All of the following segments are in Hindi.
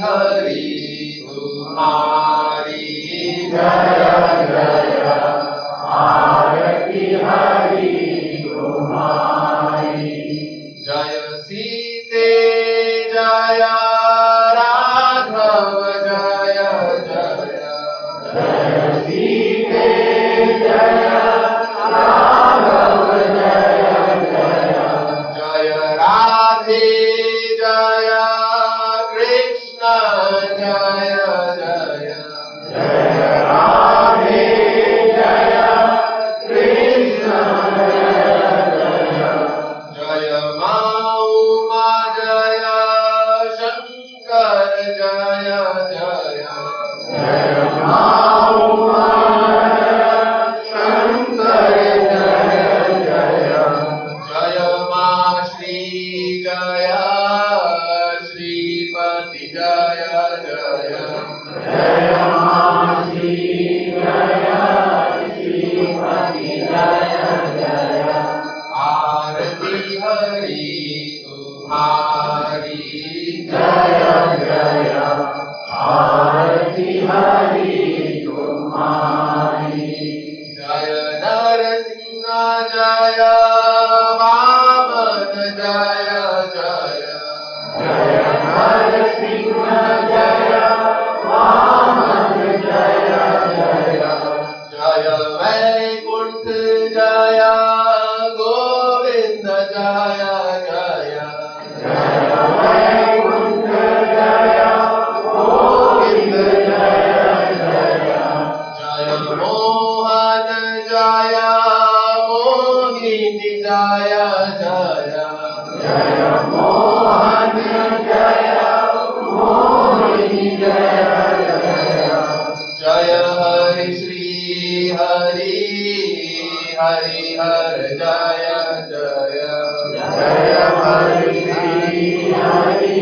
हरि तुम्हारी जय जय आरती हरि तुम्हारी जय सीते जय राघव जय जय जय सीते जय राघव जय जय जय राधे जय कृष्ण जय जय जय राधे जय कृष्ण जय जय जय उमा जय शंकर जय जय जय उमा शंकर जय जय जय श्री जय श्रीपति जय जय जय श्री जय श्रीपति जय जय आरती हरि तुम्हारी जय जय आरती हरि तुम्हारी जय नरसिंह जय वामन जय जय जय नरसिंह जय वामन जय जय जय वैकुंठ जय गोविंद जय जय जय वैकुंठ जय गोविंद जय जय जय मोहन जय मोहिनी जय जय जय मोहन जय मोहिनी जय जय जय हरि श्री हरि हरि हर जय जय जय हरि श्री हरि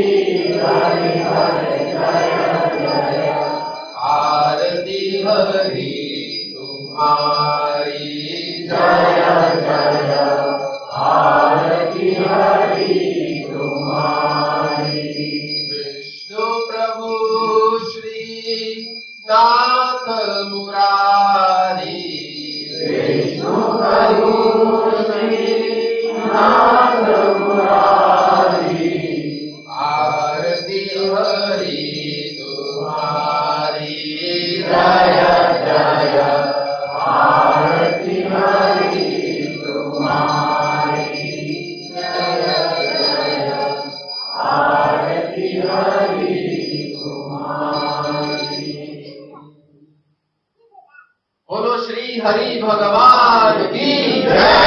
हरि हर जय जय आरती हरि तुम्हारी जय जय आरती हरि तुम्हारी विष्णु प्रभु श्री नाथ मुरारी विष्णु प्रभु श्री नाथ मुरारी आरती हरि तुम्हारी जय जय आरती हरि तुम्हारी जय जय आरती हरि तुम्हारी बोलो श्री हरि भगवान की जय।